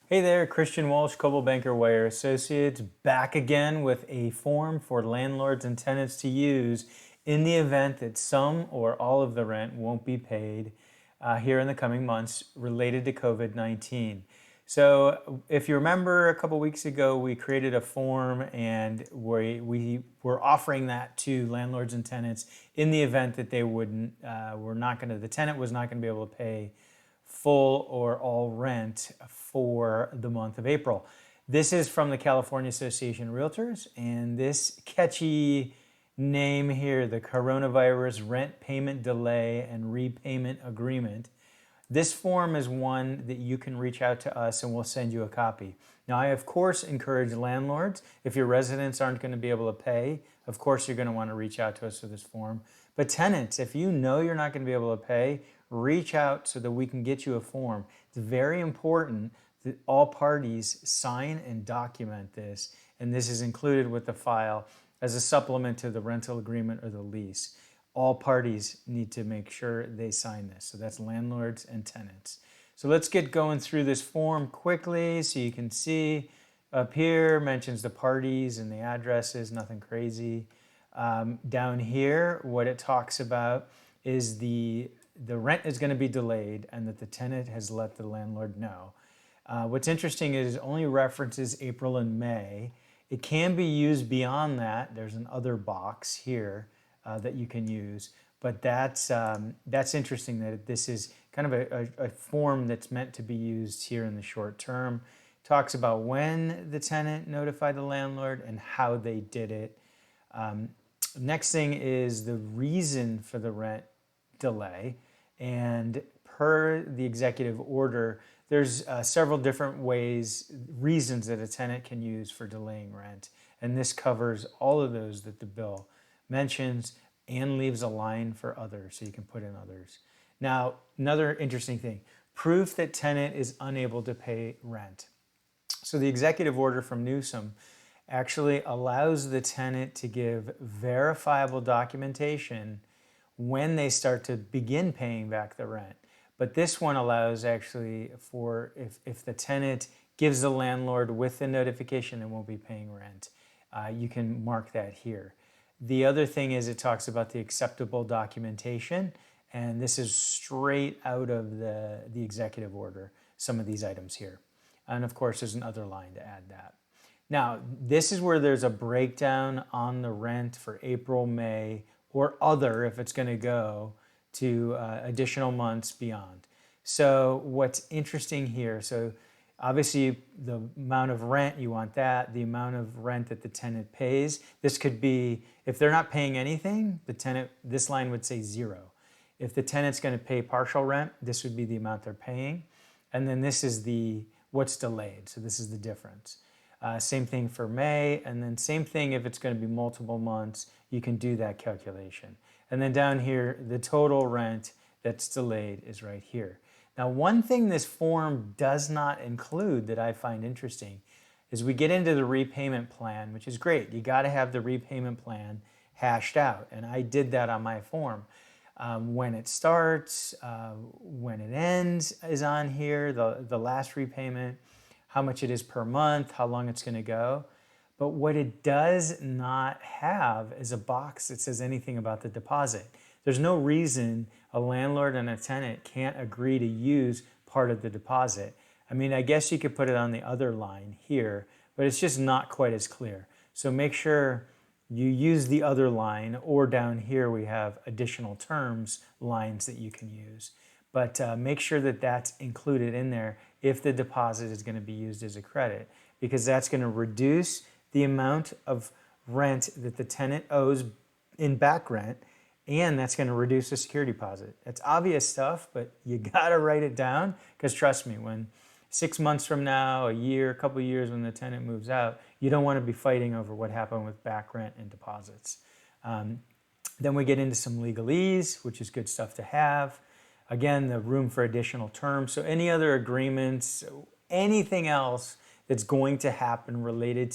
Hey there, Christian Walsh, Coldwell Banker Wire Associates, back again with a form for landlords and tenants to use in the event that some or all of the rent won't be paid here in the coming months related to COVID-19. So, if you remember a couple weeks ago, we created a form and we were offering that to landlords and tenants in the event that they were not going to, the tenant was not going to be able to pay full or all rent for the month of April. This is from the California Association of Realtors, and this catchy name here, the Coronavirus Rent Payment Delay and Repayment Agreement. This form is one that you can reach out to us and we'll send you a copy. Now, I of course encourage landlords, if your residents aren't going to be able to pay, of course you're going to want to reach out to us for this form. But tenants, if you know you're not going to be able to pay, reach out so that we can get you a form. It's very important that all parties sign and document this, and this is included with the file as a supplement to the rental agreement or the lease. All parties need to make sure they sign this. So that's landlords and tenants. So let's get going through this form quickly so you can see up here mentions the parties and the addresses, nothing crazy. Down here, what it talks about is the rent is going to be delayed and that the tenant has let the landlord know. What's interesting is it only references April and May. It can be used beyond that. There's an other box here that you can use. But that's interesting that this is kind of a form that's meant to be used here in the short term. Talks about when the tenant notified the landlord and how they did it. Next thing is the reason for the rent delay. And per the executive order, there's several different reasons that a tenant can use for delaying rent. And this covers all of those that the bill mentions and leaves a line for others, so you can put in others. Now, another interesting thing, proof that tenant is unable to pay rent. So the executive order from Newsom actually allows the tenant to give verifiable documentation when they start to begin paying back the rent. But this one allows actually for if the tenant gives the landlord with the notification they won't be paying rent, you can mark that here. The other thing is it talks about the acceptable documentation, and this is straight out of the executive order, some of these items here. And of course, there's another line to add that. Now, this is where there's a breakdown on the rent for April, May, or other if it's going to go to additional months beyond. So what's interesting here, so obviously the amount of rent, you want that, the amount of rent that the tenant pays. This could be, if they're not paying anything, the tenant, this line would say 0. If the tenant's going to pay partial rent, this would be the amount they're paying. And then this is the what's delayed, so this is the difference. Same thing for May, and then same thing if it's going to be multiple months, you can do that calculation. And then down here, the total rent that's delayed is right here. Now, one thing this form does not include that I find interesting is we get into the repayment plan, which is great. You got to have the repayment plan hashed out, and I did that on my form. When it starts, when it ends is on here, the last repayment, how much it is per month, how long it's going to go. But what it does not have is a box that says anything about the deposit. There's no reason a landlord and a tenant can't agree to use part of the deposit. I mean, I guess you could put it on the other line here, but it's just not quite as clear. So make sure you use the other line, or down here we have additional terms lines that you can use. But make sure that that's included in there if the deposit is going to be used as a credit, because that's going to reduce the amount of rent that the tenant owes in back rent, and that's going to reduce the security deposit. It's obvious stuff, but you got to write it down, because trust me, when 6 months from now, a year, a couple of years when the tenant moves out, you don't want to be fighting over what happened with back rent and deposits. Then we get into some legalese, which is good stuff to have. Again, the room for additional terms. So any other agreements, anything else that's going to happen related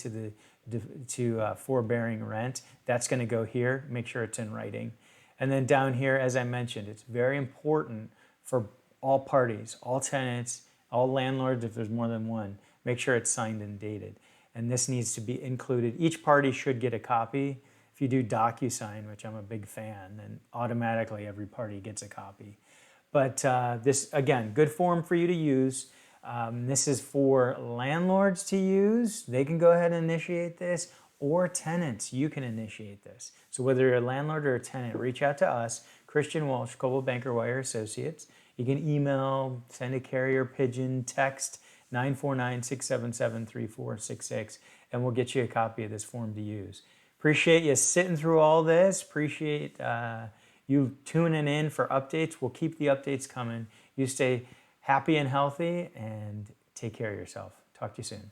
to forbearing rent, that's going to go here. Make sure it's in writing. And then down here, as I mentioned, it's very important for all parties, all tenants All landlords, if there's more than one, make sure it's signed and dated. And this needs to be included. Each party should get a copy. If you do DocuSign, which I'm a big fan, then automatically every party gets a copy. But this, again, good form for you to use. This is for landlords to use. They can go ahead and initiate this, or tenants, you can initiate this. So whether you're a landlord or a tenant, reach out to us, Christian Walsh, Coldwell Banker Wire Associates. You can email, send a carrier pigeon, text 949-677-3466, and we'll get you a copy of this form to use. Appreciate you sitting through all this. Appreciate you tuning in for updates. We'll keep the updates coming. You stay happy and healthy, and take care of yourself. Talk to you soon.